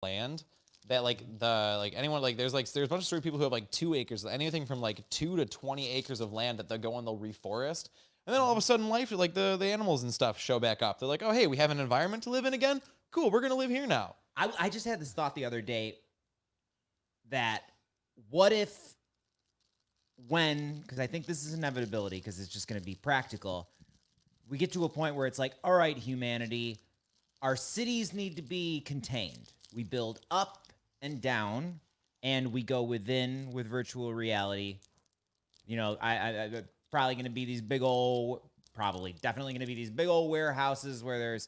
land that anyone there's a bunch of sort of people who have 2 acres, anything from 2 to 20 acres of land that they'll go and they'll reforest, and then all of a sudden life the animals and stuff show back up. They're like, oh hey, we have an environment to live in again. Cool, we're gonna live here now. I just had this thought the other day that what if because I think this is inevitability because it's just going to be practical, we get to a point where it's like, all right, humanity, our cities need to be contained. We build up and down, and we go within with virtual reality. I probably going to be these big old, definitely going to be these big old warehouses where there's,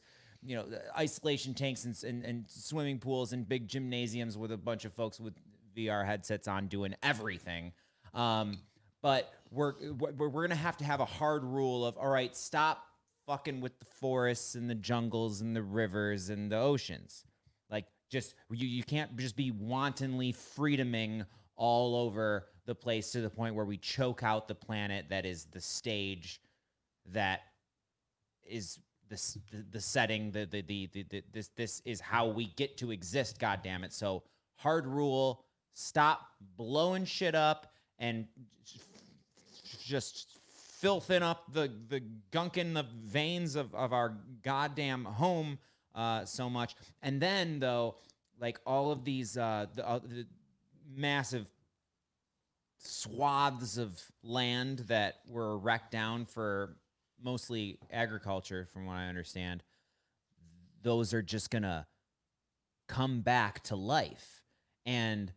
isolation tanks and swimming pools and big gymnasiums with a bunch of folks with VR headsets on doing everything. But we're going to have a hard rule of, all right, stop fucking with the forests and the jungles and the rivers and the oceans. Like, just you can't just be wantonly freedoming all over the place to the point where we choke out the planet that is the stage that is the setting, this is how we get to exist, goddammit. So hard rule, stop blowing shit up and just filthing up the gunk in the veins of our goddamn home so much. And then, though, all of these the massive swaths of land that were wrecked down for mostly agriculture, from what I understand, those are just going to come back to life. And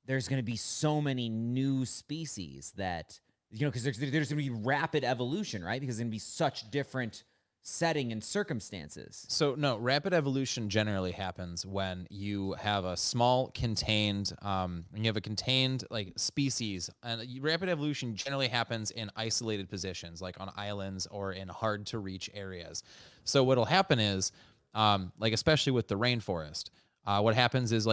there's going to be so many new species that, because there's going to be rapid evolution, right? Because there's going to be such different setting and circumstances. So no, rapid evolution generally happens when you have a small contained, when you have a contained species, and rapid evolution generally happens in isolated positions, like on islands or in hard to reach areas. So what'll happen is, especially with the rainforest, what happens is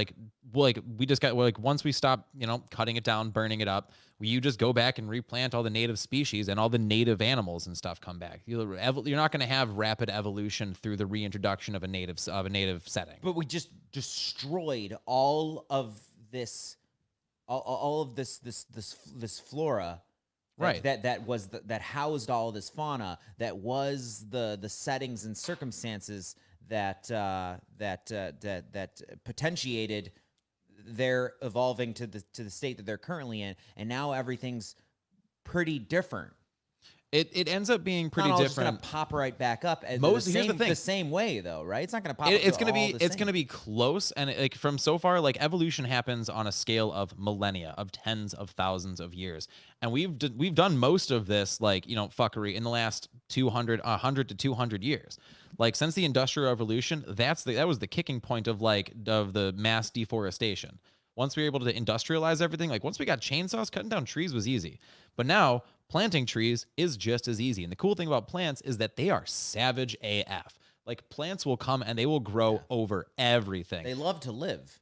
we just got once we stop cutting it down, burning it up, you just go back and replant all the native species, and all the native animals and stuff come back. You're not going to have rapid evolution through the reintroduction of a native setting. But we just destroyed all of this flora. Right. That housed all this fauna, that was the settings and circumstances that potentiated their evolving to the state that they're currently in, and now everything's pretty different. It ends up being pretty different. It's going to pop right back up. Here's the thing. The same way, though, right? It's not going to pop. It's going to be close, and from so far, evolution happens on a scale of millennia, of tens of thousands of years, and we've done most of this fuckery in the last 100 to 200 years. Since the Industrial Revolution, that was the kicking point of the mass deforestation. Once we were able to industrialize everything, once we got chainsaws, cutting down trees was easy. But now planting trees is just as easy. And the cool thing about plants is that they are savage AF. Plants will come and they will grow over everything. They love to live.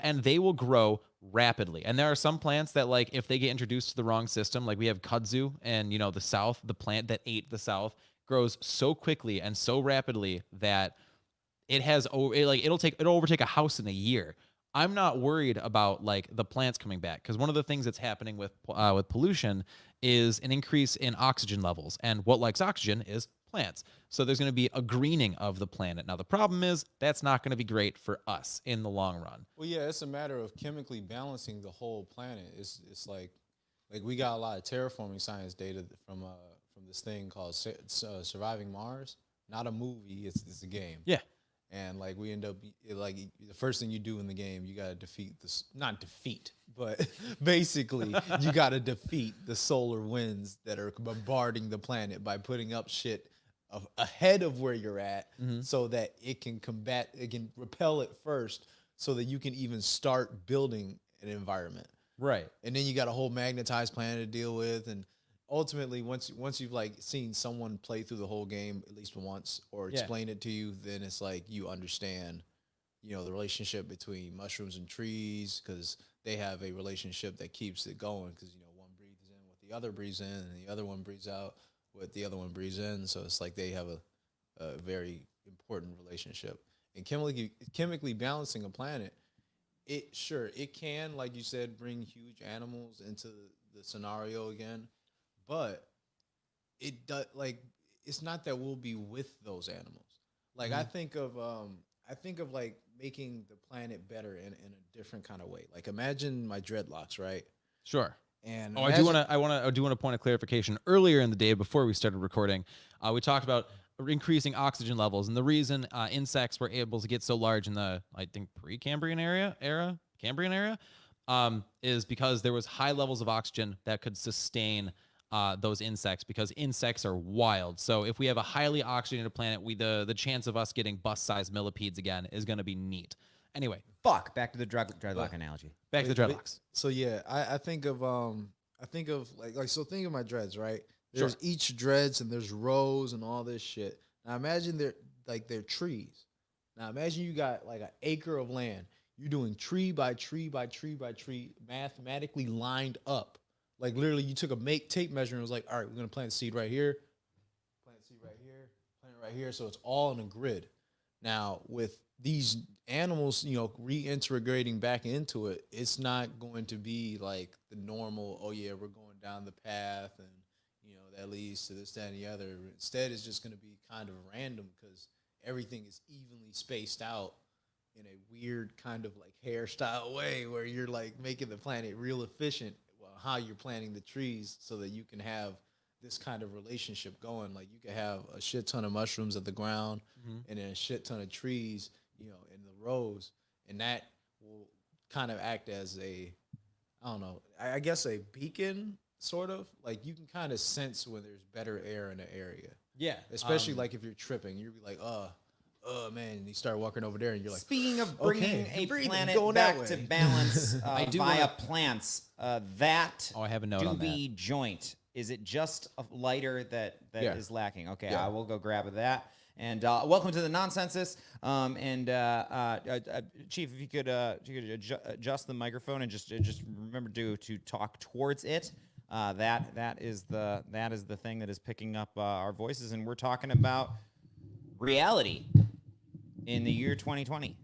And they will grow rapidly. And there are some plants that if they get introduced to the wrong system, we have kudzu and the South, the plant that ate the South, grows so quickly and so rapidly that it'll overtake a house in a year. I'm not worried about the plants coming back, because one of the things that's happening with pollution is an increase in oxygen levels, and what likes oxygen is plants. So there's going to be a greening of the planet. Now the problem is that's not going to be great for us in the long run. Well, yeah, it's a matter of chemically balancing the whole planet. It's like we got a lot of terraforming science data from this thing called Surviving Mars. Not a movie, it's a game. Yeah. And we end up the first thing you do in the game, you gotta but basically you gotta defeat the solar winds that are bombarding the planet by putting up shit ahead of where you're at, so that it can repel it first, so that you can even start building an environment. Right. And then you got a whole magnetized planet to deal with, and ultimately, once you've seen someone play through the whole game at least once, or explain it to you, then it's you understand, the relationship between mushrooms and trees, because they have a relationship that keeps it going, because one breathes in what the other breathes in, and the other one breathes out what the other one breathes in. So it's they have a very important relationship. And chemically balancing a planet it can, like you said, bring huge animals into the scenario again, but it does like it's not that we'll be with those animals. Like Mhm. I think of like making the planet better in a different kind of way. Like imagine my dreadlocks, right? Sure. And Oh, I do want imagine to. I do want to point a clarification. Earlier in the day, before we started recording, we talked about increasing oxygen levels, and the reason insects were able to get so large in the, I think, Cambrian area, is because there was high levels of oxygen that could sustain those insects. Because insects are wild, so if we have a highly oxygenated planet, the chance of us getting bus-sized millipedes again is going to be neat. Anyway, Fuck. Back to the dreadlock analogy. back to the dreadlocks. so yeah, I think of like so think of my dreads, right? Sure. There's each dreads and there's rows and all this shit. Now imagine they're trees. Now imagine you got like an acre of land. You're doing tree by tree by tree by tree, mathematically lined up. Like literally, you took a tape measure and was like, all right, we're gonna plant a seed right here, plant seed right here, plant it right here. So it's all in a grid. Now, with these animals, reintegrating back into it, it's not going to be like the normal, oh yeah, we're going down the path and that leads to this, that, and the other. Instead, it's just going to be kind of random because everything is evenly spaced out in a weird kind of like hairstyle way where you're like making the planet real efficient while how you're planting the trees so that you can have this kind of relationship going. Like you could have a shit ton of mushrooms at the ground and then a shit ton of trees, in the rows, and that will kind of act as I don't know, I guess a beacon, sort of. Like you can kind of sense when there's better air in the area, Yeah, especially like if you're tripping, you'll be like, man, and you start walking over there, and you're like, Speaking of bringing okay, a breathing, planet going that back to way. balance do via wanna- plants, that Oh, I have a note on that. doobie joint, is it just a lighter that is Yeah. lacking? Okay, Yeah. I will go grab that. And welcome to the Nonsensus. Chief, if you could adjust the microphone and just remember to talk towards it. That is the thing that is picking up our voices, and we're talking about reality in the year 2020.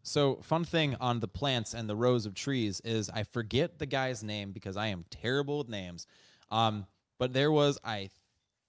So, fun thing on the plants and the rows of trees is I forget the guy's name because I am terrible with names. But there was, I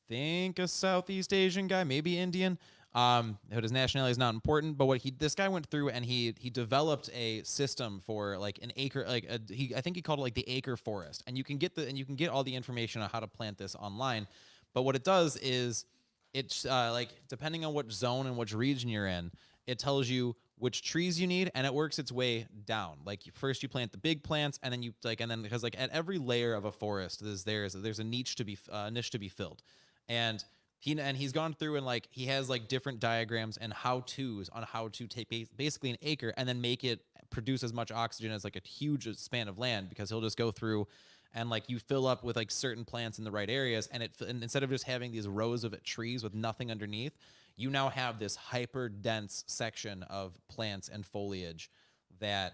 think, a Southeast Asian guy, maybe Indian. But his nationality is not important. But this guy went through and he developed a system for like an acre, I think he called it like the acre forest, and you can get all the information on how to plant this online. But what it does is it's like depending on what zone and which region you're in, it tells you which trees you need, and it works its way down. Like first you plant the big plants, and then because like at every layer of a forest, there's a niche to be filled, and he's gone through and like he has like different diagrams and how-tos on how to take basically an acre and then make it produce as much oxygen as like a huge span of land, because he'll just go through and like you fill up with like certain plants in the right areas, and instead of just having these rows of trees with nothing underneath, you now have this hyper dense section of plants and foliage that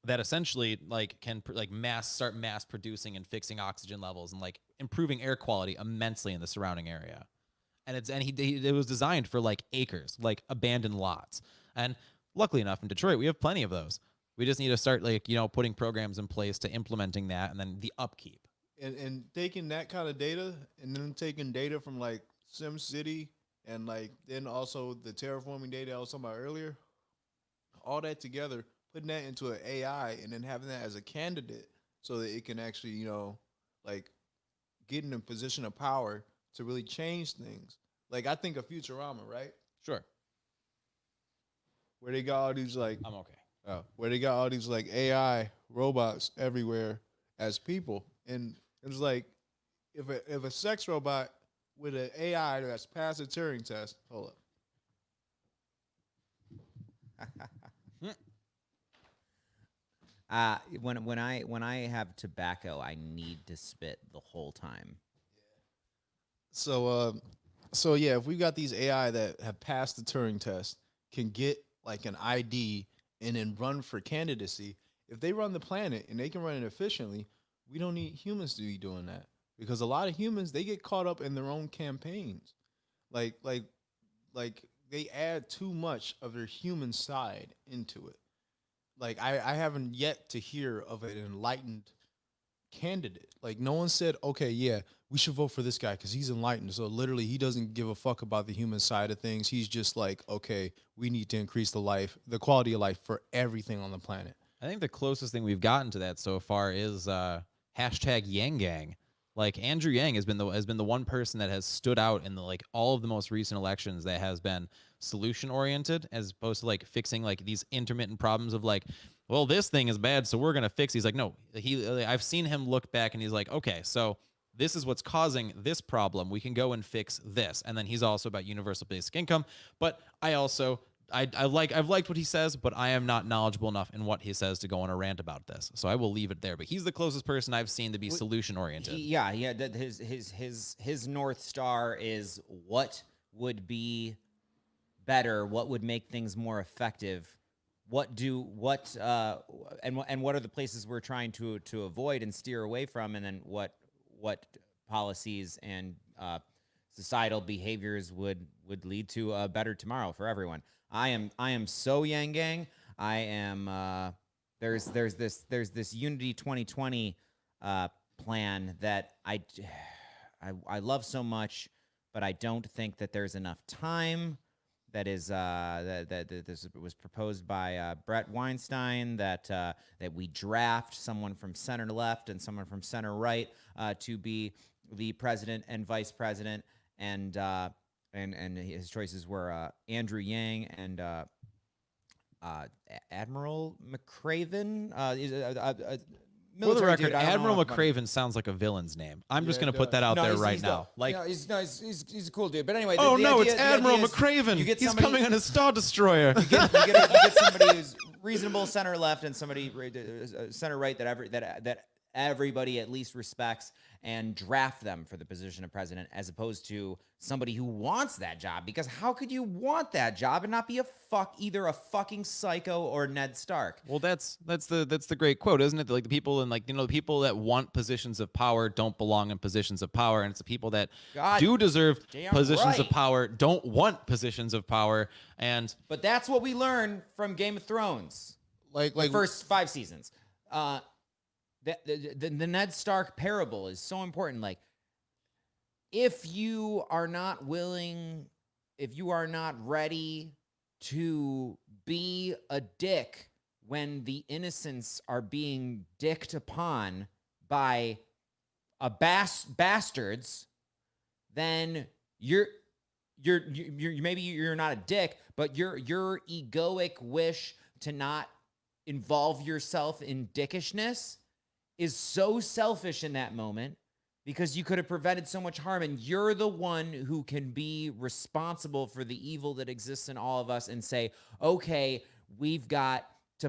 that essentially like can like start mass producing and fixing oxygen levels and like improving air quality immensely in the surrounding area. And it was designed for like acres, like abandoned lots. And luckily enough in Detroit, we have plenty of those. We just need to start like, putting programs in place to implementing that, and then the upkeep. And taking that kind of data and then taking data from like SimCity and like then also the terraforming data I was talking about earlier, all that together, putting that into an AI and then having that as a candidate so that it can actually, like get in a position of power to really change things. Like I think of Futurama, right? Sure. Where they got all these like I'm okay. where they got all these like AI robots everywhere as people. And it was like if a sex robot with an AI that's passed a Turing test, hold up. When I have tobacco, I need to spit the whole time. So yeah, if we got these AI that have passed the Turing test, can get like an ID and then run for candidacy, if they run the planet and they can run it efficiently, we don't need humans to be doing that. Because a lot of humans, they get caught up in their own campaigns. Like they add too much of their human side into it. like I haven't yet to hear of an enlightened candidate. Like no one said, okay, yeah, we should vote for this guy because he's enlightened. So literally, he doesn't give a fuck about the human side of things. He's just like, okay, we need to increase the quality of life for everything on the planet. I think the closest thing we've gotten to that so far is hashtag Yang Gang. Like Andrew Yang has been the one person that has stood out in the like all of the most recent elections that has been solution oriented as opposed to like fixing like these intermittent problems of like, well, this thing is bad, so we're gonna fix. He's like, no, I've seen him look back and he's like, okay, so this is what's causing this problem. We can go and fix this. And then he's also about universal basic income. But I've liked what he says, but I am not knowledgeable enough in what he says to go on a rant about this. So I will leave it there. But he's the closest person I've seen to be solution oriented. Yeah. His North Star is what would be better, what would make things more effective, what are the places we're trying to avoid and steer away from, and then what policies and societal behaviors would lead to a better tomorrow for everyone. I am so Yang Gang. I am there's this Unity 2020 plan that I love so much, but I don't think that there's enough time. That is that this was proposed by Brett Weinstein that we draft someone from center left and someone from center right to be the president and vice president, and his choices were Andrew Yang and Admiral McCraven. For the record, Admiral McCraven sounds like a villain's name. I'm just going to put that out there right now. Like, he's a cool dude. But anyway, it's Admiral McCraven. He's coming on a Star Destroyer. You get somebody who's reasonable center left and somebody center right that everybody at least respects, and draft them for the position of president, as opposed to somebody who wants that job. Because how could you want that job and not be either a fucking psycho or Ned Stark? Well, that's the great quote, isn't it? Like the people the people that want positions of power don't belong in positions of power, and it's the people that do deserve positions of power don't want positions of power. But that's what we learn from Game of Thrones. Like the first 5 seasons. The Ned Stark parable is so important. Like, if you are not ready to be a dick when the innocents are being dicked upon by bastards, then maybe you're not a dick, but your egoic wish to not involve yourself in dickishness is so selfish in that moment, because you could have prevented so much harm, and you're the one who can be responsible for the evil that exists in all of us and say, okay, we've got to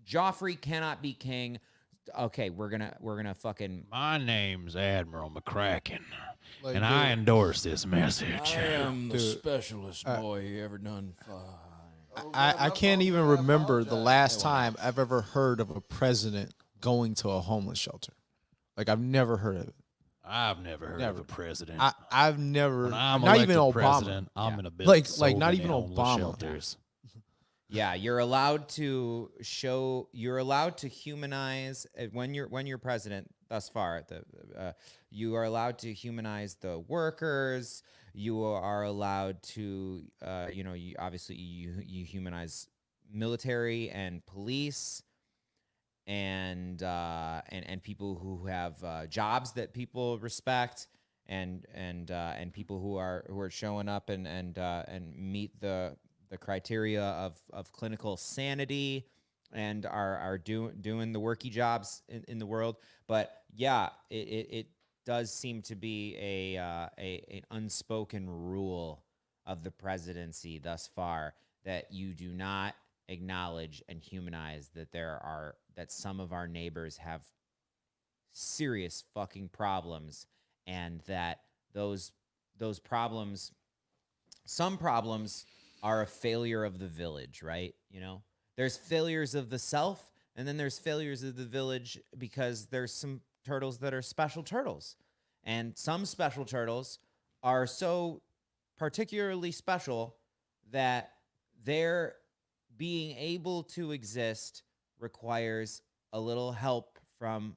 Joffrey cannot be king. Okay, we're gonna fucking. My name's Admiral McCracken, and I endorse this message. I am the specialist boy you ever done. I can't even remember the last time I've ever heard of a president going to a homeless shelter. Like, I've never heard of it. I've never heard of a president. I've never. When I'm not even elected Obama. president, I'm gonna build like not even Obama. Shelters. Yeah, you're allowed to humanize when you're president. Thus far, you are allowed to humanize the workers. You are allowed to, you humanize military and police, and people who have jobs that people respect, and people who are showing up and meet the criteria of clinical sanity and are doing the worky jobs in the world. But yeah, it does seem to be an unspoken rule of the presidency thus far that you do not acknowledge and humanize that some of our neighbors have serious fucking problems, and that those problems, some problems are a failure of the village, right? You know, there's failures of the self, and then there's failures of the village because there's some turtles that are special turtles. And some special turtles are so particularly special that their being able to exist requires a little help from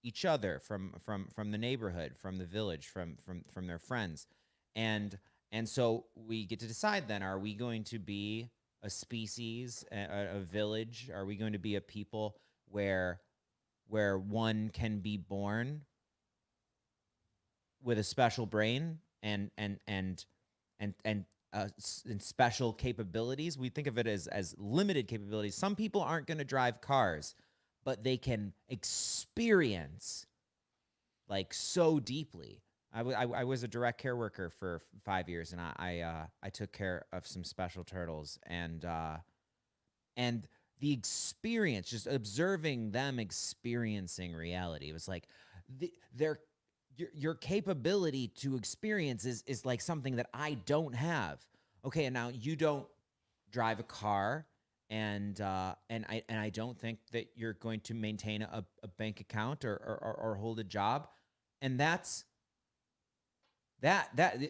each other, from the neighborhood, from the village, from their friends. And so we get to decide then, are we going to be a species, a village? Are we going to be a people where one can be born with a special brain and special capabilities? We think of it as limited capabilities. Some people aren't going to drive cars, but they can experience like so deeply. I was a direct care worker for 5 years, and I took care of some special turtles, and the experience, just observing them experiencing reality, it was like your capability to experience is like something that I don't have. Okay, and now you don't drive a car, and I don't think that you're going to maintain a bank account or hold a job, and that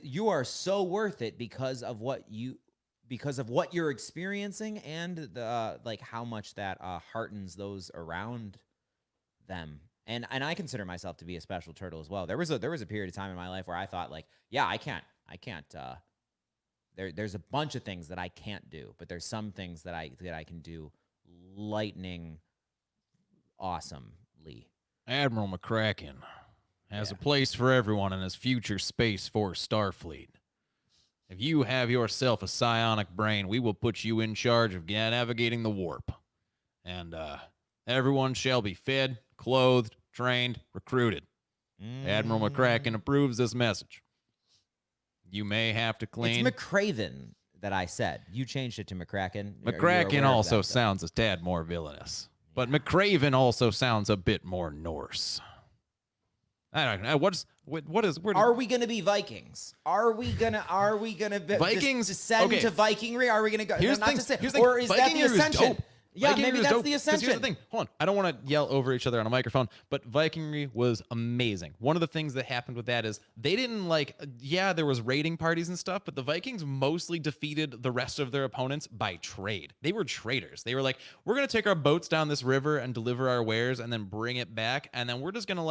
you are so worth it because of what you're experiencing, and the like how much that heartens those around them. And I consider myself to be a special turtle as well. There was a period of time in my life where I thought like, yeah, I can't there's a bunch of things that I can't do, but there's some things that I can do lightning awesomely. Admiral McCracken has a place for everyone in his future Space Force Starfleet. If you have yourself a psionic brain, we will put you in charge of navigating the warp. And everyone shall be fed, clothed, trained, recruited. Admiral McCracken approves this message. You may have to clean. It's McCraven that I said. You changed it to McCracken. McCracken also sounds a tad more villainous. But McCraven also sounds a bit more Norse. I don't know. What is? Are we going to be Vikings? Are we gonna Vikings descend to Vikingery? Are we gonna go? Here's the thing. Or is that the Ascension? Yeah, Vikingry maybe that's the Ascension. Here's the thing. Hold on. I don't want to yell over each other on a microphone, but Vikingry was amazing. One of the things that happened with that is they didn't there was raiding parties and stuff, but the Vikings mostly defeated the rest of their opponents by trade. They were traders. They were like, we're going to take our boats down this river and deliver our wares and then bring it back. And then we're just going to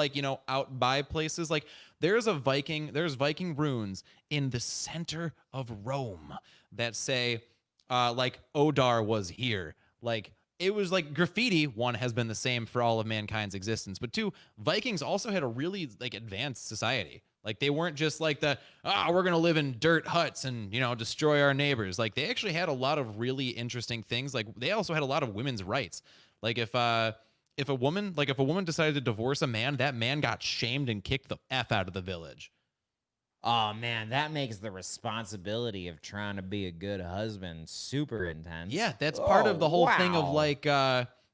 outbuy places. Like there's Viking runes in the center of Rome that say Odar was here. Like, it was like graffiti, one, has been the same for all of mankind's existence. But two, Vikings also had a really advanced society. Like, they weren't just like we're going to live in dirt huts and, destroy our neighbors. Like, they actually had a lot of really interesting things. Like, they also had a lot of women's rights. Like, if a woman decided to divorce a man, that man got shamed and kicked the F out of the village. Oh, man, that makes the responsibility of trying to be a good husband super intense. Yeah, that's part of the whole thing of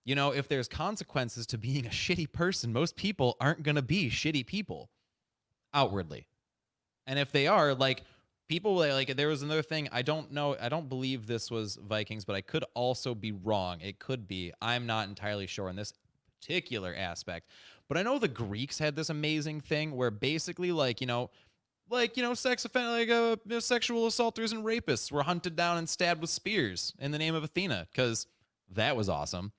if there's consequences to being a shitty person, most people aren't going to be shitty people outwardly. And if they are, people, there was another thing. I don't know. I don't believe this was Vikings, but I could also be wrong. It could be. I'm not entirely sure in this particular aspect. But I know the Greeks had this amazing thing where basically, sexual assaulters and rapists were hunted down and stabbed with spears in the name of Athena, because that was awesome.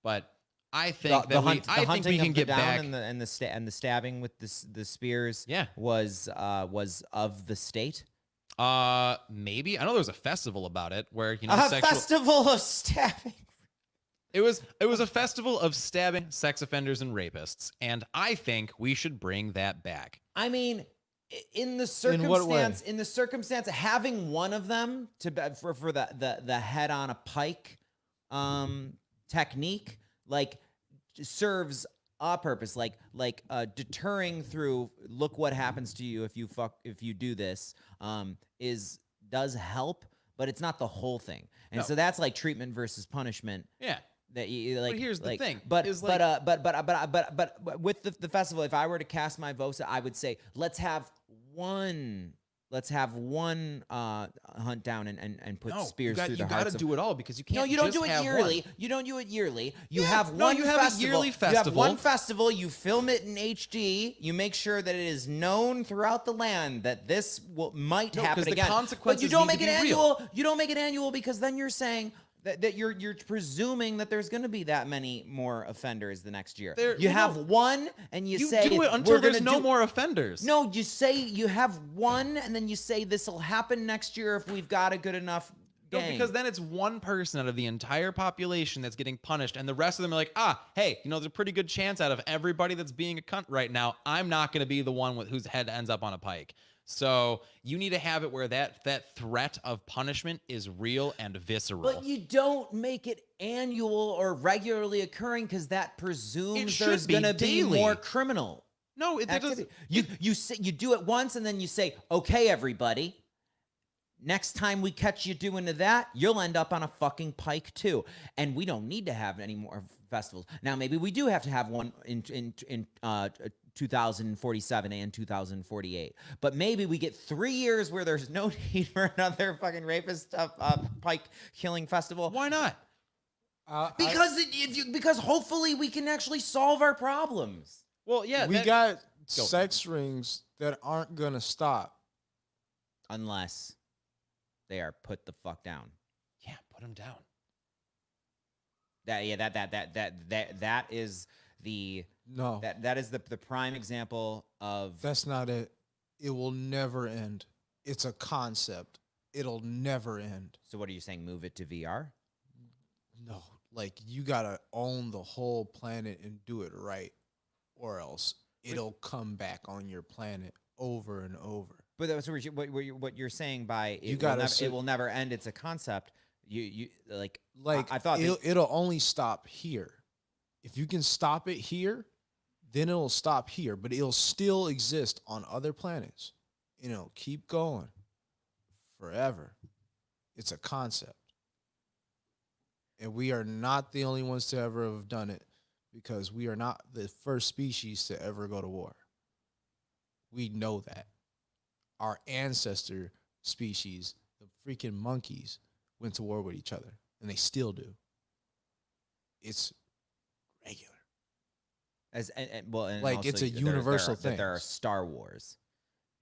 But I think I think we can get back and the stabbing with the spears. Yeah. was of the state. Maybe I know there was a festival about it where festival of stabbing. It was a festival of stabbing sex offenders and rapists, and I think we should bring that back. I mean, in the circumstance, having one of them for the head on a pike technique serves a purpose, deterring through look what happens to you if you do this does help, but it's not the whole thing. And so that's like treatment versus punishment. Yeah. That you But here's the thing. But with the festival, if I were to cast my vote, I would say let's have one hunt down and put spears through the hearts. You got to do it all, because you can't. No, you don't do it yearly. One. You don't do it yearly. You have one. You have a yearly festival. You have one festival. You film it in HD. You make sure that it is known throughout the land that this might happen again. The consequences but you don't make it real. annual. You don't make it annual because then you're saying that you're presuming that there's going to be that many more offenders the next year. There- You well, have no. one, and you say do it until we're there's gonna no do- more offenders. No, you say you have one, and then you say this will happen next year if we've got a good enough No, gang. because then it's one person out of the entire population that's getting punished, and the rest of them are like, hey, there's a pretty good chance out of everybody that's being a cunt right now, I'm not going to be the one whose head ends up on a pike. So you need to have it where that threat of punishment is real and visceral. But you don't make it annual or regularly occurring because that presumes should there's be going to be daily. more criminal no, it activity. doesn't. You do it once, and then you say, okay, everybody, next time we catch you doing that, you'll end up on a fucking pike too. And we don't need to have any more festivals. Now, maybe we do have to have one in 2047 and 2048. But maybe we get 3 years where there's no need for another fucking rapist pike killing festival. Why not? Because hopefully we can actually solve our problems. Well, yeah, we got sex rings that aren't gonna stop. Unless they are put the fuck down. Yeah, put them down. That is the No, that is the prime example of that's not it. It will never end. It's a concept. It'll never end. So what are you saying? Move it to VR? No, like you gotta own the whole planet and do it right, or else it'll come back on your planet over and over. But that's what you're saying by it will never end. It's a concept. You like I thought it'll only stop here. If you can stop it here, then it'll stop here, but it'll still exist on other planets. And it'll keep going forever. It's a concept. And we are not the only ones to ever have done it, because we are not the first species to ever go to war. We know that. Our ancestor species, the freaking monkeys, went to war with each other, and they still do. It's regular. And Like, also it's a there universal are thing. There are Star Wars.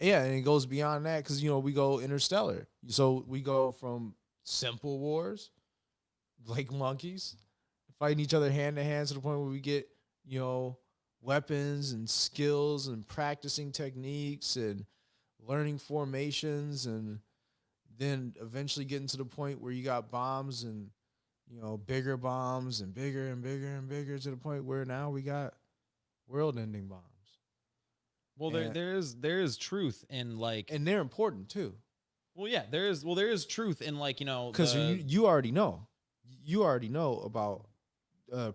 Yeah, and it goes beyond that because, we go interstellar. So we go from simple wars, like monkeys, fighting each other hand to hand to the point where we get, weapons and skills and practicing techniques and learning formations, and then eventually getting to the point where you got bombs and, bigger bombs and bigger and bigger and bigger, to the point where now we got world-ending bombs. Well, there is truth in like, And they're important too. well, yeah, there is truth in like, Because you already know. You already know about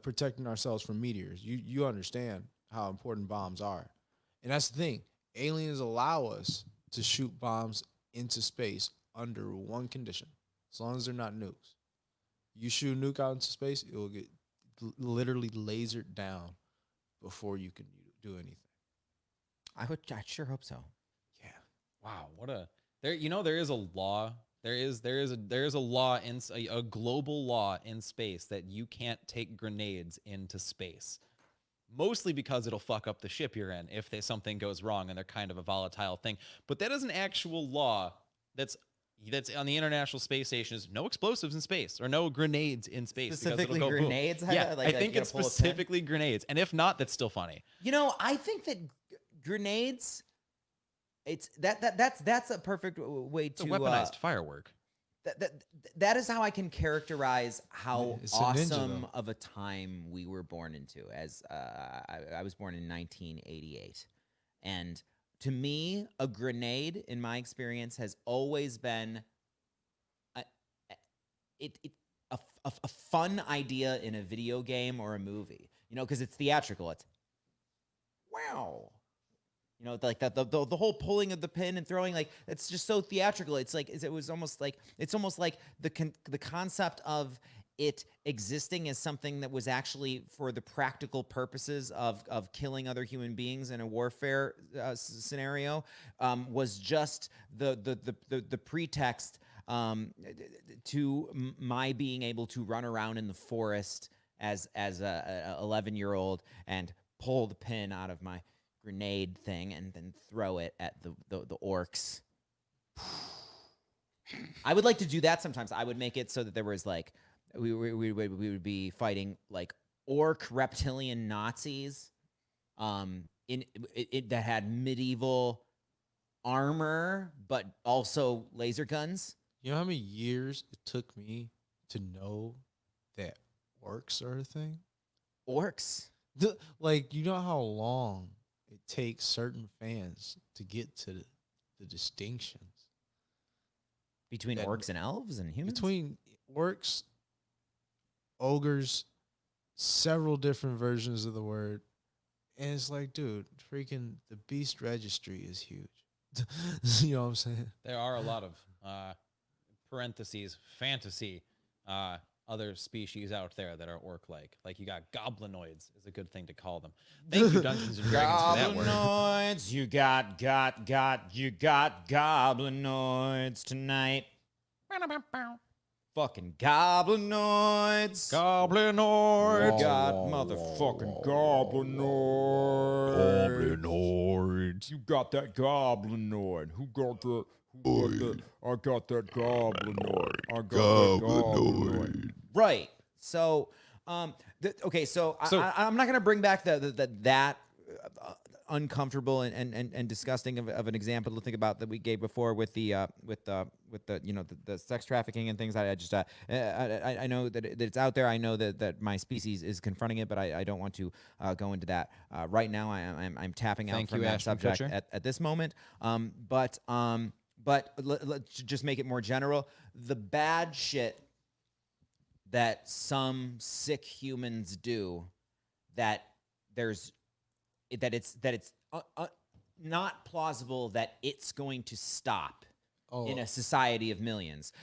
protecting ourselves from meteors. You understand how important bombs are. And that's the thing. Aliens allow us to shoot bombs into space under one condition, as long as they're not nukes. You shoot a nuke out into space, it will get literally lasered down before you can do anything. I sure hope so. Yeah. wow, there is a law. There is a law a global law in space that you can't take grenades into space. Mostly because it'll fuck up the ship you're in if something goes wrong, and they're kind of a volatile thing. But that is an actual law that's on the International Space Station, is no explosives in space or no grenades in space. Specifically because it'll go boom. grenades? Yeah, Like, I think you it's gotta pull a pin? specifically grenades. And if not, that's still funny. I think that grenades. It's that's a perfect way It's to a weaponized firework. that is how I can characterize how It's a ninja, awesome though. of a time we were born into. As I was born in 1988, and to me, a grenade, in my experience, has always been a fun idea in a video game or a movie. Because it's theatrical. It's wow. Like the whole pulling of the pin and throwing, like, it's just so theatrical. It's like it's almost like the concept of it existing as something that was actually for the practical purposes of killing other human beings in a warfare scenario was just the pretext to my being able to run around in the forest as a 11-year-old and pull the pin out of my grenade thing and then throw it at the orcs. I would like to do that sometimes. I would make it so that there was like We would be fighting like orc reptilian Nazis, in it that had medieval armor, but also laser guns. You know how many years it took me to know that orcs are a thing? Orcs. Like, you know how long it takes certain fans to get to the distinctions Between that- orcs and elves and humans? between orcs, ogres, several different versions of the word. And it's like, dude, freaking the beast registry is huge. You know what I'm saying? There are a lot of parentheses fantasy other species out there that are orc-like. Like you got goblinoids is a good thing to call them. Thank you, Dungeons and Dragons, for that word. Goblinoids, you got goblinoids tonight. Fucking goblinoids. Goblinoids. got motherfucking goblinoids. Goblinoids. You got that goblinoid. Who got the? I got that goblinoid. I got that goblinoid. Right. So, okay. So, I'm not gonna bring back that uncomfortable and disgusting of an example to think about that we gave before with the the sex trafficking and things. I just I know that it's out there. I know that my species is confronting it, but I don't want to go into that right now. I'm tapping out from that subject at this moment. But let's just make it more general. The bad shit that some sick humans do, that it's not plausible that it's going to stop in a society of millions.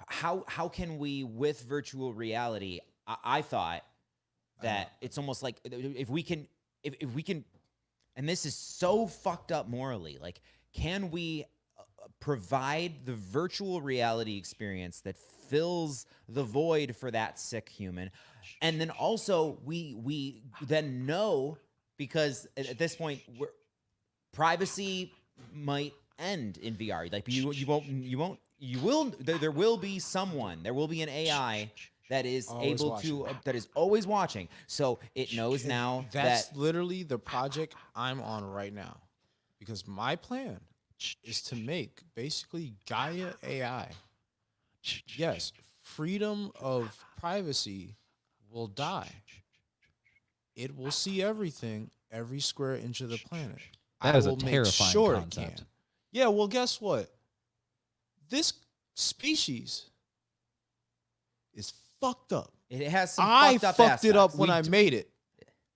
How can we, with virtual reality? I thought that it's almost like if we can, and this is so fucked up morally. Like, can we provide the virtual reality experience that fills the void for that sick human, and then also we then know, because at this point privacy might end in VR. Like there will be someone, there will be an AI that is Always able watching. to that is always watching, so it knows now That's that literally the project I'm on right now, because my plan is to make basically Gaia AI. Yes, freedom of privacy will die. It will see everything, every square inch of the planet. That is a will make terrifying sure it concept. can. Yeah, well, guess what? This species is fucked up. it has some I fucked up fucked it up aspects. when I made it.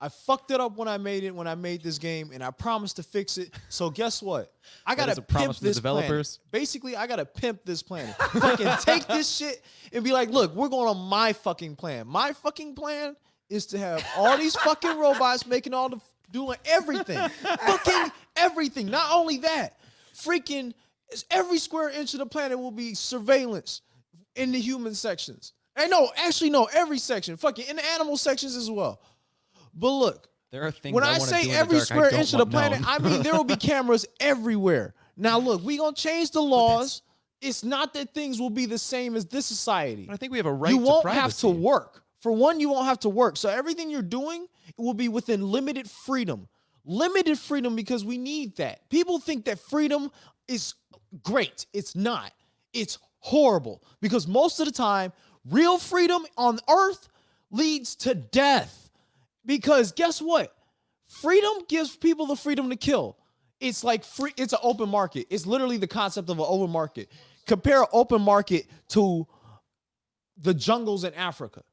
I fucked it up when I made it, when I made this game, and I promised to fix it. So guess what? I That is gotta a promise pimp to the this developers. planet. Basically, I gotta pimp this planet. Fucking take this shit and be like, look, we're going on my fucking plan. My fucking plan is to have all these fucking robots making all the doing everything. Fucking everything. Not only that, freaking every square inch of the planet will be surveillance in the human sections. And no, every section. Fucking in the animal sections as well. But look, There are things when I I want to say do in every the dark I square don't inch of the want planet, known. I mean there will be cameras everywhere. Now look, we gonna change the laws. It's not that things will be the same as this society. But I think we have a right You to won't privacy. have to work. For one, you won't have to work. So everything you're doing, it will be within limited freedom. Limited freedom, because we need that. People think that freedom is great. It's not. It's horrible, because most of the time, real freedom on earth leads to death. Because guess what? Freedom gives people the freedom to kill. It's like free. It's an open market. It's literally the concept of an open market. Compare an open market to the jungles in Africa,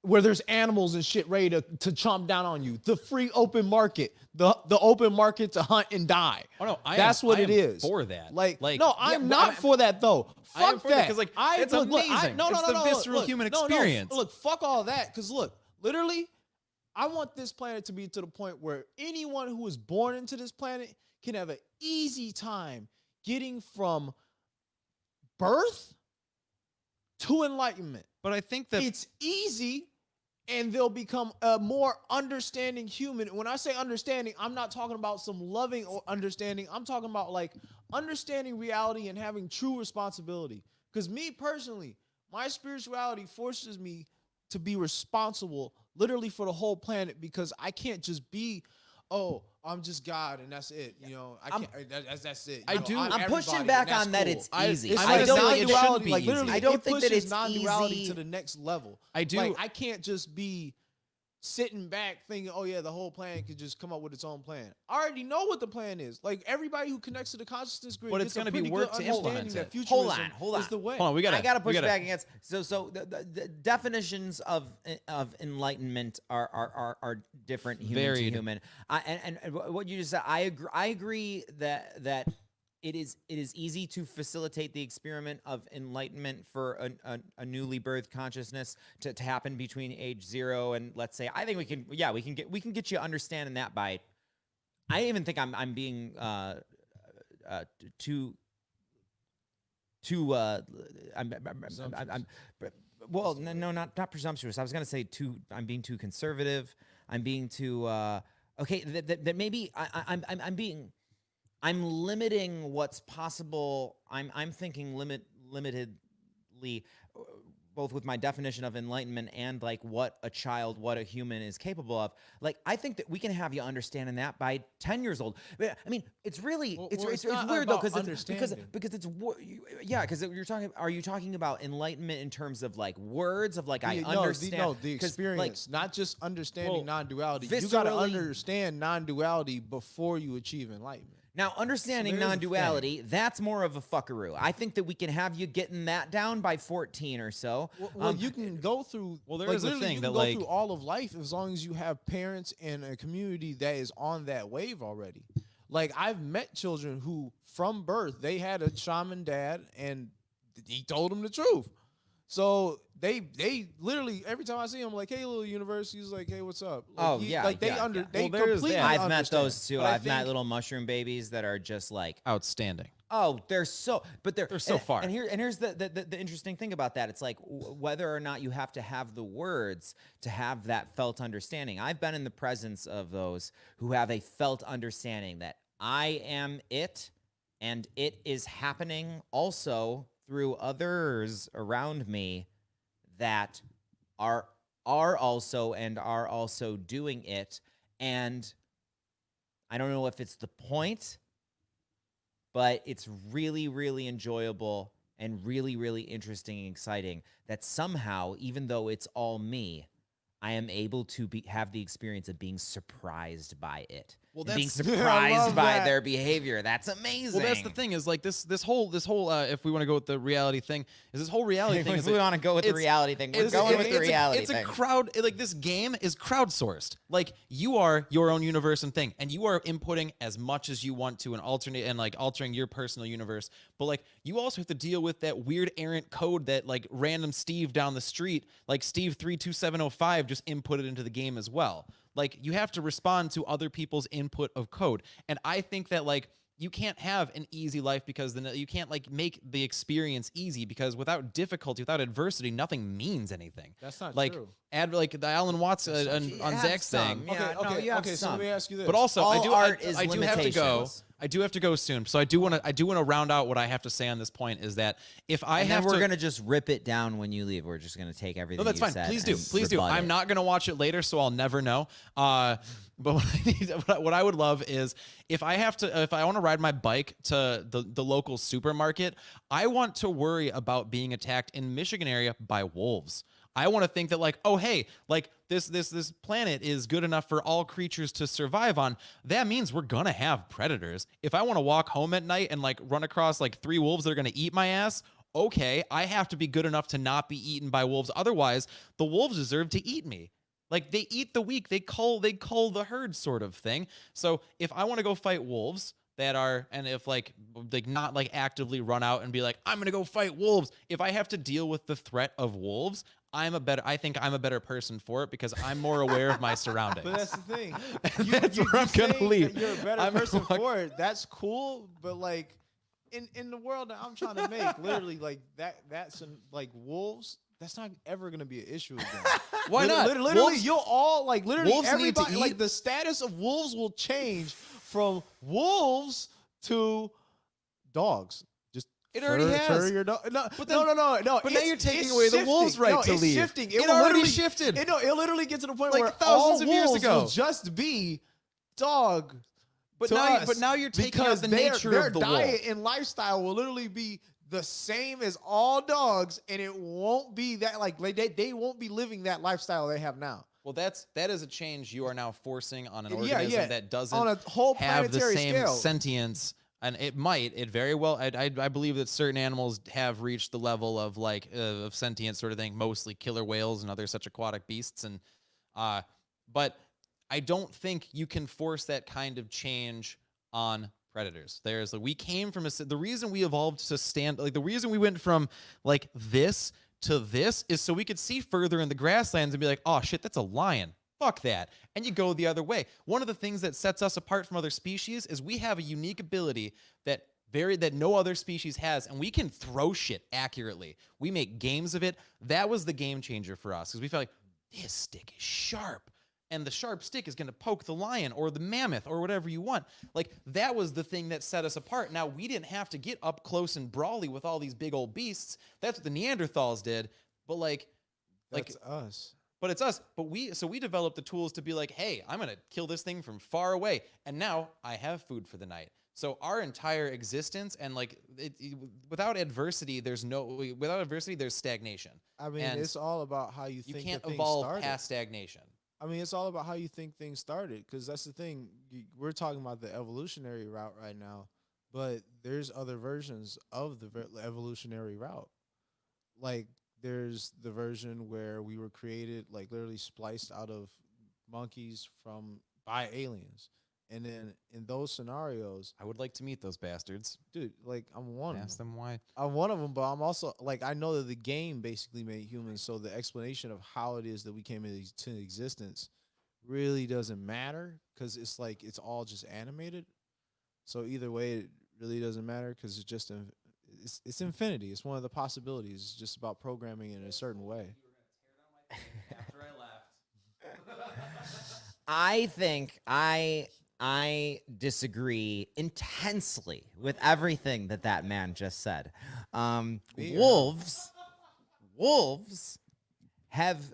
where there's animals and shit ready to chomp down on you. The free open market, the open market to hunt and die. Oh no, That's what it am is. for that. Like no, yeah, I'm but not for that though. I am Fuck for that, that. 'cause, like, I it's look, amazing. It's the visceral human experience. Look, fuck all that. Because look, literally, I want this planet to be to the point where anyone who is born into this planet can have an easy time getting from birth to enlightenment. But I think that It's easy, and they'll become a more understanding human. When I say understanding, I'm not talking about some loving or understanding. I'm talking about like understanding reality and having true responsibility. Because me personally, My spirituality forces me to be responsible literally for the whole planet because I can't just be, oh, I'm just God and that's it. You know, I can't. That's it. You know, I'm pushing back on that it's easy. It's I like don't think it non-duality, shouldn't be like easy. literally, I don't it think that pushes it's non-duality easy. to the next level. I do. Like, I can't just be sitting back thinking, oh yeah, the whole plan could just come up with its own plan. I already know what the plan is. Like everybody who connects to the consciousness grid, But it's gets a going to be pretty work good to understanding implement that it. futurism Hold on. is the way. Hold on, we I gotta push gotta, back against. So the definitions of enlightenment are different human to Varied. human. And what you just said, I agree that it is easy to facilitate the experiment of enlightenment for a newly birthed consciousness to happen between age 0 and, let's say, I think we can get you understanding that by. I even think I'm being too I'm well, no, not presumptuous. I was gonna say I'm being too conservative. I'm being too okay. That maybe I'm limiting what's possible. I'm thinking limitedly, both with my definition of enlightenment and like what a human is capable of. Like, I think that we can have you understanding that by 10 years old. I mean, it's really it's not weird though about because it's are you talking about enlightenment in terms of like words of like I understand? The 'Cause, experience, not just understanding well, non-duality. You got to viscerally- understand non-duality before you achieve enlightenment. Now, understanding So there's a non-duality, that's more of a fuckaroo. I think that we can have you getting that down by 14 or so. Well, you can go through. Well, there like, is a literally, thing you that, can go like- through all of life as long as you have parents and a community that is on that wave already. Like, I've met children who, from birth, they had a shaman dad, and he told them the truth. So they literally, every time I see him, like, hey, little universe, he's like, hey, what's up? Like, they Well, there's completely that. I've met understand. those too. But I I've met think- little mushroom babies that are just like, outstanding. oh, they're so so far. And here's the interesting thing about that. It's like whether or not you have to have the words to have that felt understanding. I've been in the presence of those who have a felt understanding that I am it, and it is happening also through others around me that are also doing it. And I don't know if it's the point, but it's really, really enjoyable and really, really interesting and exciting that somehow, even though it's all me, I am able to have the experience of being surprised by it. Well, and being that's- I surprised love by that. their behavior. That's amazing. Well, that's the thing is like this whole if we want to go with the reality thing, is this whole reality thing. If we want to go with the it's- reality thing, we're it's- going with the it's reality It's thing. a crowd. Like, this game is crowdsourced. Like, you are your own universe and thing, and you are inputting as much as you want to and altering your personal universe. But like, you also have to deal with that weird errant code that like random Steve down the street, like Steve 32705, just inputted into the game as well. Like, you have to respond to other people's input of code. And I think that like you can't have an easy life because then you can't like make the experience easy, because without difficulty, without adversity, nothing means anything. That's not like true. Like the Alan Watts on have Zach's some, thing. yeah. no, you have So some. let me ask you this. But also, All I do art is I do have to go. limitations. I do have to go soon. So I do want to round out what I have to say on this point is that if I And have then we're to, gonna just rip it down when you leave. We're just gonna take everything. no, that's you fine. said Please do. and Please do. rebut I'm it. not going to watch it later, so I'll never know. But what I need, what I would love is if I want to ride my bike to the local supermarket, I want to worry about being attacked in Michigan area by wolves. I want to think that like, oh, hey, like this planet is good enough for all creatures to survive on. That means we're gonna have predators. If I want to walk home at night and like run across like 3 wolves that are gonna eat my ass, okay, I have to be good enough to not be eaten by wolves. Otherwise, the wolves deserve to eat me. Like, they eat the weak, they cull the herd sort of thing. So if I want to go fight wolves that are, and if like not like actively run out and be like, I'm gonna go fight wolves. If I have to deal with the threat of wolves, I think I'm a better person for it because I'm more aware of my surroundings. But that's the thing. That's where I'm gonna saying leave. that You're a better I'm gonna person walk- for it. That's cool, but like in the world that I'm trying to make, literally like that's like wolves. That's not ever gonna be an issue again. Why not? Literally, Wolves- you'll all like literally wolves need to everybody like eat. the status of wolves will change from wolves to dogs. It already has. Furrier dog. No, But no, then- no, no, no. but now It's- you're taking it's away the shifting. wolves' right No, to it's leave. shifting. It will already literally- shifted. It'll literally get to the point Like where thousands all of years wolves ago. will just be dog. But to now, us but now you're taking out because the their nature of the diet wolf. and lifestyle will literally be the same as all dogs, and it won't be that like they won't be living that lifestyle they have now. Well, that is a change you are now forcing on an Yeah, organism yeah. that doesn't On a whole have the planetary same scale. sentience, and it very well. I believe that certain animals have reached the level of of sentience sort of thing. Mostly killer whales and other such aquatic beasts, and but I don't think you can force that kind of change on predators. We came from the reason we evolved to stand, like the reason we went from like this to this is so we could see further in the grasslands and be like, oh shit, that's a lion. Fuck that. And you go the other way. One of the things that sets us apart from other species is we have a unique ability that no other species has, and we can throw shit accurately. We make games of it. That was the game changer for us because we felt like this stick is sharp. And the sharp stick is going to poke the lion or the mammoth or whatever you want. Like, that was the thing that set us apart. Now, we didn't have to get up close and brawly with all these big old beasts. That's what the Neanderthals did. But, That's us. But it's us. But we developed the tools to be like, hey, I'm going to kill this thing from far away. And now I have food for the night. So our entire existence and without adversity, there's stagnation. I mean, And it's all about how you think can't that things evolve started. past stagnation. I mean, it's all about how you think things started, because that's the thing. We're talking about the evolutionary route right now, but there's other versions of the evolutionary route. Like, there's the version where we were created, like literally spliced out of monkeys by aliens. And then in those scenarios, I would like to meet those bastards. dude, like I'm one of Ask them. them why. I'm one of them, but I'm also like I know that the game basically made humans, so the explanation of how it is that we came into existence really doesn't matter because it's all just animated. So either way, it really doesn't matter because it's infinity. It's one of the possibilities. It's just about programming in a certain way. After I left. I think I disagree intensely with everything that man just said. Wolves have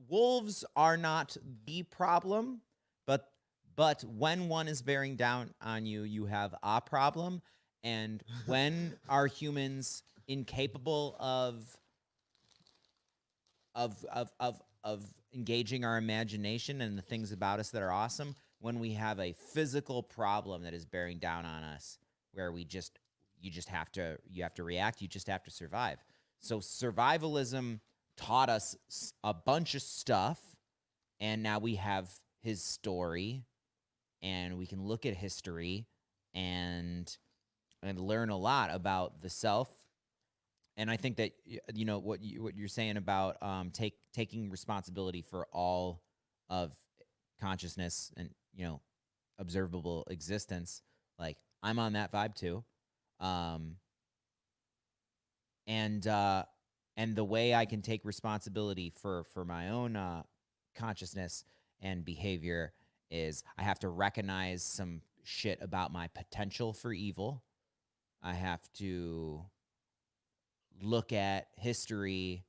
wolves are not the problem, but when one is bearing down on you, you have a problem. And when are humans incapable of engaging our imagination and the things about us that are awesome, when we have a physical problem that is bearing down on us, where you have to react, you just have to survive. So survivalism taught us a bunch of stuff, and now we have his story, and we can look at history and learn a lot about the self. And I think that what you're saying about taking responsibility for all of consciousness and observable existence, like I'm on that vibe too. And the way I can take responsibility for my own consciousness and behavior is I have to recognize some shit about my potential for evil. I have to look at history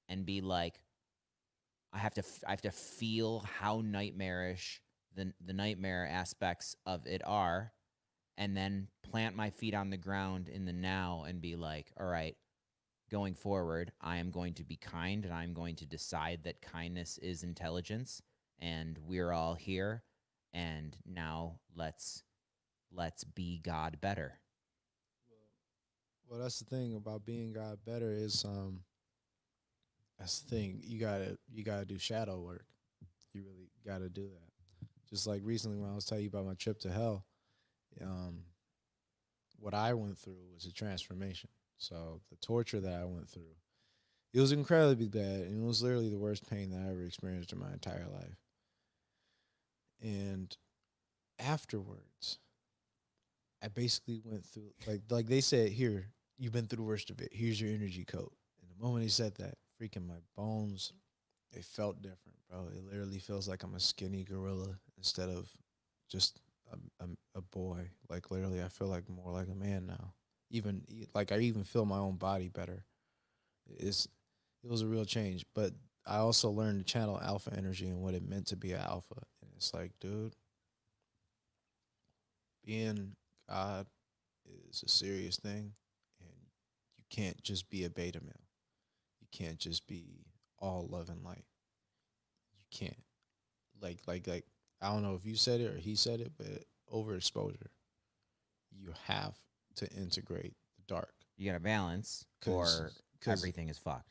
and be like, I have to feel how nightmarish the nightmare aspects of it are, and then plant my feet on the ground in the now and be like, all right, going forward, I am going to be kind, and I'm going to decide that kindness is intelligence, and we're all here, and now let's be God better. Well, that's the thing about being God better is that's the thing. You gotta do shadow work. You really gotta do that. Just like recently when I was telling you about my trip to hell, what I went through was a transformation. So the torture that I went through, it was incredibly bad, and it was literally the worst pain that I ever experienced in my entire life. And afterwards, I basically went through like they said, here, you've been through the worst of it. Here's your energy coat. And the moment he said that, freaking my bones, they felt different, bro. It literally feels like I'm a skinny gorilla instead of just a boy. Like literally, I feel like more like a man now. like I even feel my own body better. It's it was a real change, but I also learned to channel alpha energy and what it meant to be an alpha. And it's like, dude, being God is a serious thing, and you can't just be a beta male. You can't just be all love and light. You can't. Like I don't know if you said it or he said it, but overexposure. You have to integrate the dark. You got to balance, Cause, or cause everything is fucked.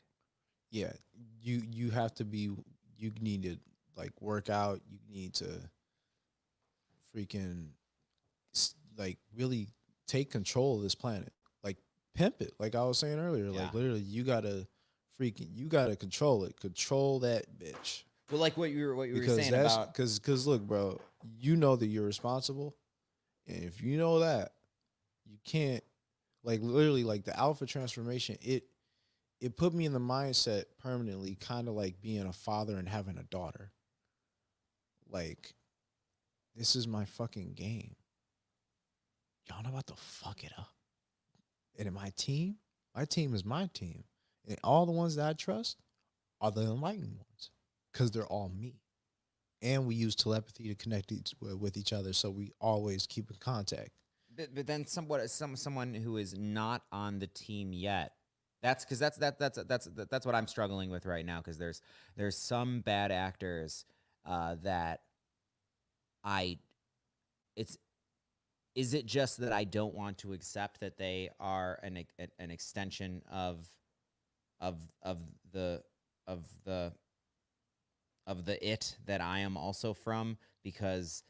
yeah, you have to be. You need to like work out. You need to freaking like really take control of this planet. Like pimp it. Like I was saying earlier. Yeah. Like literally, you gotta control it. Control that bitch. Well, like what you were Because saying that's about because look, bro, you know that you're responsible, and if you know that, you can't like literally like the alpha transformation. It put me in the mindset permanently, kind of like being a father and having a daughter. Like, this is my fucking game. Y'all not about to fuck it up. And in my team is my team. And all the ones that I trust are the enlightened ones because they're all me. And we use telepathy to connect with each other, so we always keep in contact. but then someone who is not on the team yet. That's because that's what I'm struggling with right now. Because there's some bad actors that I it's is it just that I don't want to accept that they are an extension of the of the of the it that I am also from, because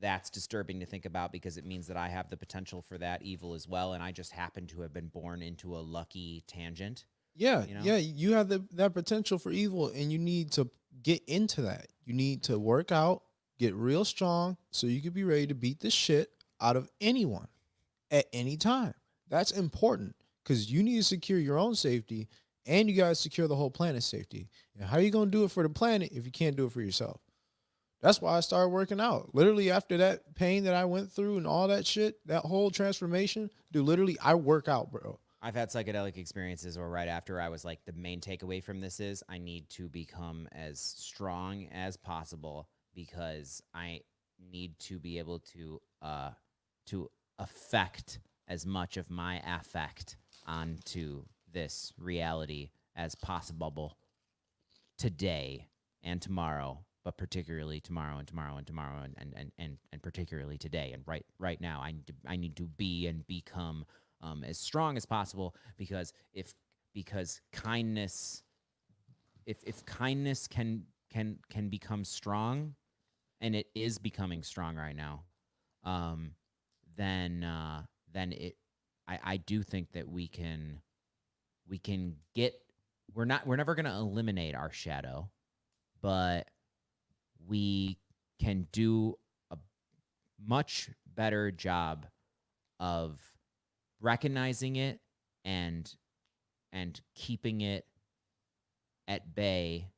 that's disturbing to think about, because it means that I have the potential for that evil as well, and I just happen to have been born into a lucky tangent. Yeah, You know? yeah, you have that potential for evil, and you need to get into that. You need to work out, get real strong, so you can be ready to beat the shit out of anyone at any time. That's important because you need to secure your own safety, and you gotta secure the whole planet's safety. And how are you gonna do it for the planet if you can't do it for yourself? That's why I started working out. Literally after that pain that I went through and all that shit, that whole transformation, dude, literally I work out, bro. I've had psychedelic experiences where right after I was like, the main takeaway from this is I need to become as strong as possible, because I need to be able to affect as much of my affect onto this reality as possible today and tomorrow, but particularly tomorrow and tomorrow and tomorrow and particularly today and right now. I need to be and become as strong as possible, because kindness, if kindness can become strong, and it is becoming strong right now, then it I do think that we can get, we're never going to eliminate our shadow, but we can do a much better job of recognizing it and keeping it at bay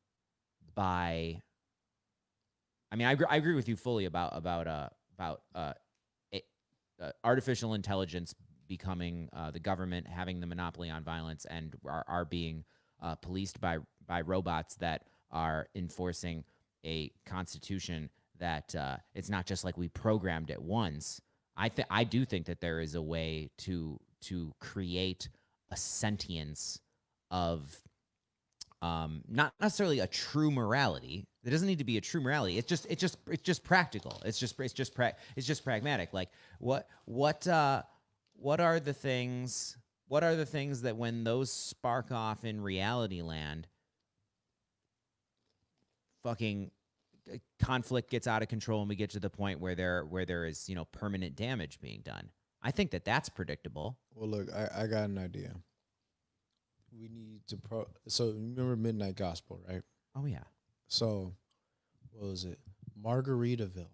by, I mean, I agree with you fully about artificial intelligence becoming the government, having the monopoly on violence, and are being policed by robots that are enforcing a constitution that it's not just like we programmed it once. I do think that there is a way to create a sentience of not necessarily a true morality. There doesn't need to be a true morality. It's just practical. It's just pragmatic. Like what are the things that when those spark off in reality land, fucking conflict gets out of control and we get to the point where there is, permanent damage being done. I think that that's predictable. Well, look, I got an idea. We need to so remember Midnight Gospel, right? Oh yeah. So what was it? Margaritaville.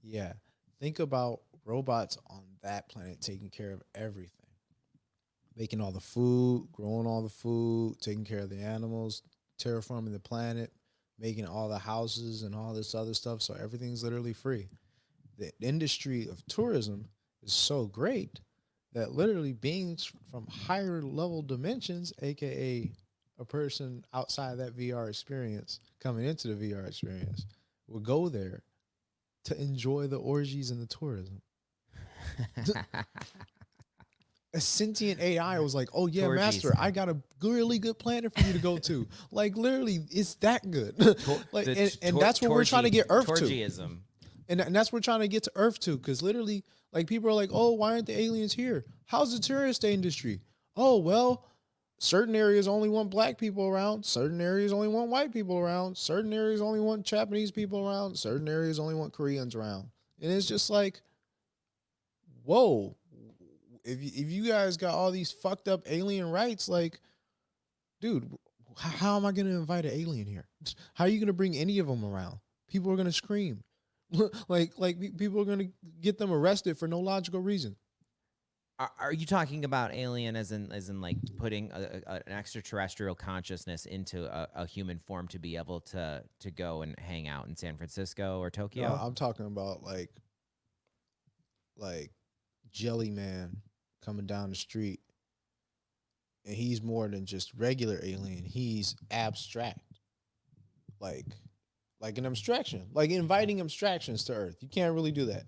Yeah. Think about robots on that planet taking care of everything. Making all the food, growing all the food, taking care of the animals, terraforming the planet, making all the houses and all this other stuff, so everything's literally free. The industry of tourism is so great that literally beings from higher level dimensions, aka a person outside that VR experience coming into the VR experience, will go there to enjoy the orgies and the tourism. A sentient AI was like, "Oh yeah, Torgies. master, I got a really good planet for you to go to." Like literally, it's that good. Like, and that's what we're trying to get Earth to. Torgyism. And that's what we're trying to get to Earth to, because literally, like people are like, "Oh, why aren't the aliens here? How's the tourist industry?" Oh well, certain areas only want black people around. Certain areas only want white people around. Certain areas only want Japanese people around. Certain areas only want Koreans around. And it's just like, whoa. If you guys got all these fucked up alien rights, like, dude, how am I going to invite an alien here? How are you going to bring any of them around? People are going to scream. like people are going to get them arrested for no logical reason. Are you talking about alien as in like putting an extraterrestrial consciousness into a human form to be able to go and hang out in San Francisco or Tokyo? No, I'm talking about like Jelly Man coming down the street, and he's more than just regular alien. He's abstract, like an abstraction, like inviting abstractions to Earth. You can't really do that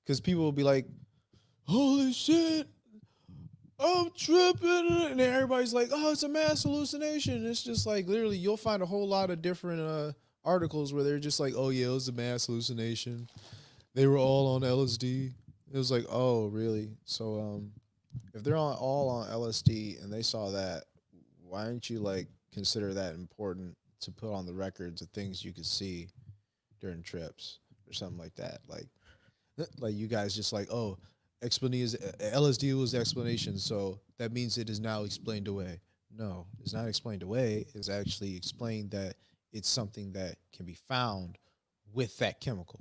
because people will be like, "Holy shit, I'm tripping," and then everybody's like, "Oh, it's a mass hallucination." It's just like literally, you'll find a whole lot of different articles where they're just like, "Oh yeah, it was a mass hallucination. They were all on LSD." It was like, "Oh really?" So if they're all on LSD and they saw that, why don't you like consider that important to put on the records of things you could see during trips or something like that? Like you guys just like, "Oh, LSD was the explanation, so that means it is now explained away." No, it's not explained away. It's actually explained that it's something that can be found with that chemical.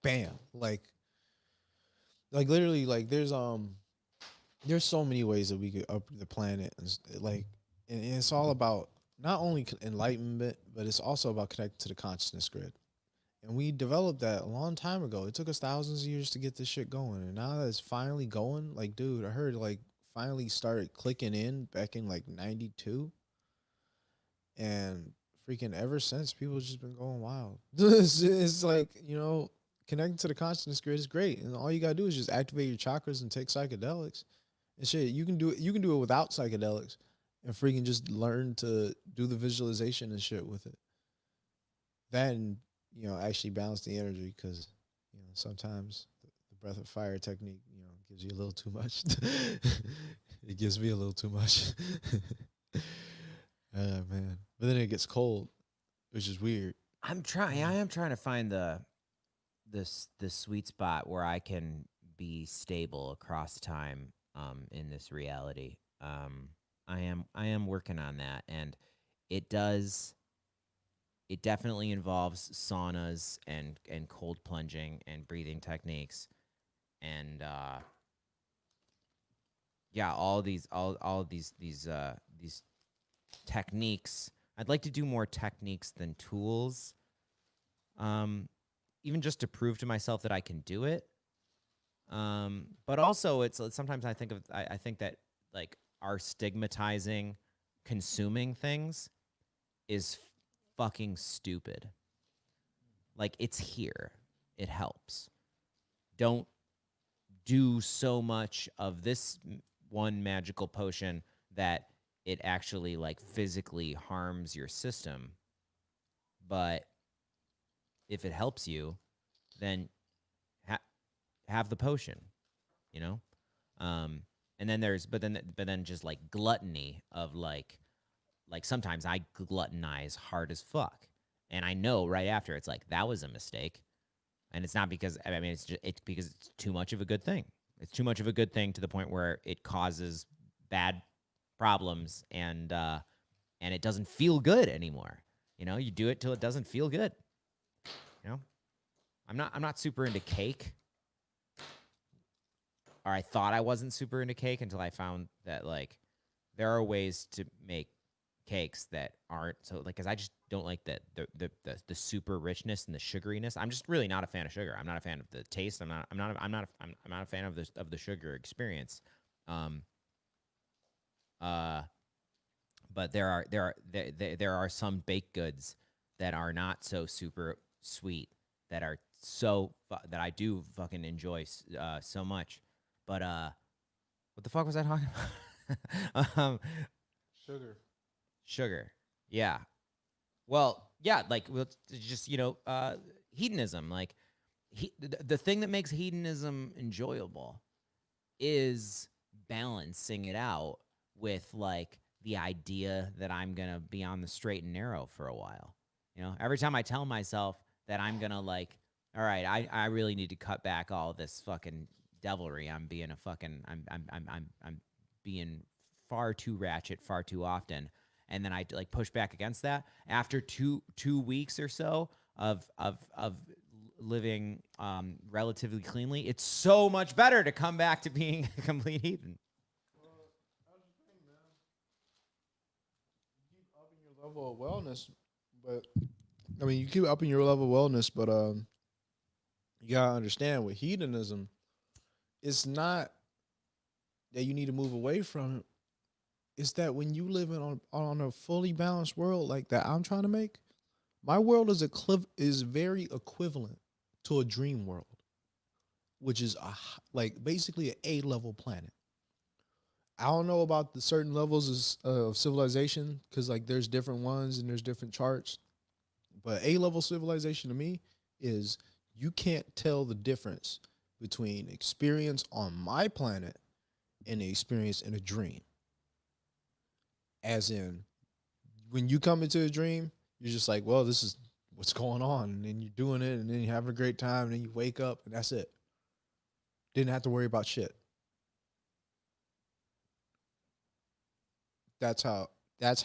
Bam. Like literally, like there's so many ways that we could up the planet, and it's all about not only enlightenment, but it's also about connecting to the consciousness grid. And we developed that a long time ago. It took us thousands of years to get this shit going, and now that it's finally going, like, dude, I heard like finally started clicking in back in like '92, and freaking ever since, people just been going wild. It's like, connecting to the consciousness grid is great, and all you gotta do is just activate your chakras and take psychedelics and shit. You can do it. You can do it without psychedelics, and freaking just learn to do the visualization and shit with it. Then actually balance the energy, because sometimes the breath of fire technique gives you a little too much. It gives me a little too much. Man, but then it gets cold, which is weird. I am trying to find the sweet spot where I can be stable across time in this reality. I am working on that, and it definitely involves saunas and cold plunging and breathing techniques, and all these techniques. I'd like to do more techniques than tools. Even just to prove to myself that I can do it. But also it's sometimes I think that like our stigmatizing consuming things is fucking stupid. Like, it's here. It helps. Don't do so much of this one magical potion that it actually like physically harms your system. But if it helps you, then have the potion, and then but then just like gluttony of like sometimes I gluttonize hard as fuck, and I know right after it's like that was a mistake, and it's not because it's because it's too much of a good thing. It's too much of a good thing to the point where it causes bad problems, and it doesn't feel good anymore. You do it till it doesn't feel good. I'm not super into cake. Or I thought I wasn't super into cake until I found that like there are ways to make cakes that aren't so like, because I just don't like the super richness and the sugariness. I'm just really not a fan of sugar. I'm not a fan of the taste. I'm not a fan of the sugar experience. Um, but there are some baked goods that are not so super sweet that are that I do fucking enjoy so much. But what the fuck was I talking about? Sugar. Yeah. Well, yeah, like just hedonism. Like the thing that makes hedonism enjoyable is balancing it out with like the idea that I'm gonna be on the straight and narrow for a while. Every time I tell myself that I'm gonna like, all right, I really need to cut back all this fucking devilry. I'm being a fucking I'm being far too ratchet far too often. And then I like push back against that. After two weeks or so of living relatively cleanly, it's so much better to come back to being a complete heathen. Level of wellness, but I mean, you keep upping your level of wellness, but you gotta understand with hedonism, it's not that you need to move away from it. It's that when you live on a fully balanced world like that I'm trying to make, my world is very equivalent to a dream world, which is like basically an A-level planet. I don't know about the certain levels of civilization because like there's different ones and there's different charts. But A-level civilization to me is you can't tell the difference between experience on my planet and the experience in a dream. As in, when you come into a dream, you're just like, well, this is what's going on. And then you're doing it and then you're having a great time and then you wake up and that's it. Didn't have to worry about shit. That's how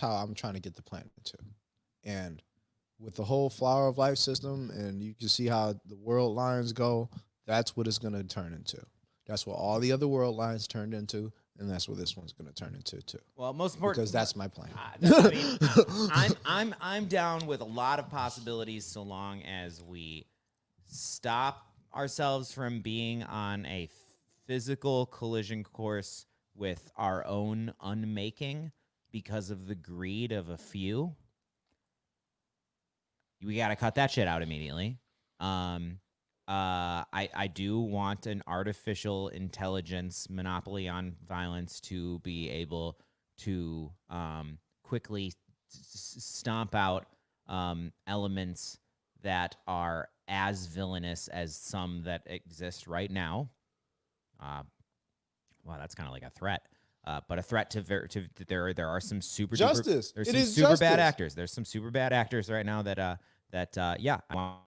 I'm trying to get the planet to. And with the whole flower of life system, and you can see how the world lines go, that's what it's going to turn into. That's what all the other world lines turned into, and that's what this one's going to turn into too. Well, most important because that's my plan. I'm down with a lot of possibilities so long as we stop ourselves from being on a physical collision course with our own unmaking because of the greed of a few. We got to cut that shit out immediately. I do want an artificial intelligence monopoly on violence to be able to quickly stomp out elements that are as villainous as some that exist right now. Wow, that's kind of like a threat. But a threat to there are some super justice. There's some super bad actors. There's some super bad actors right now that yeah. I want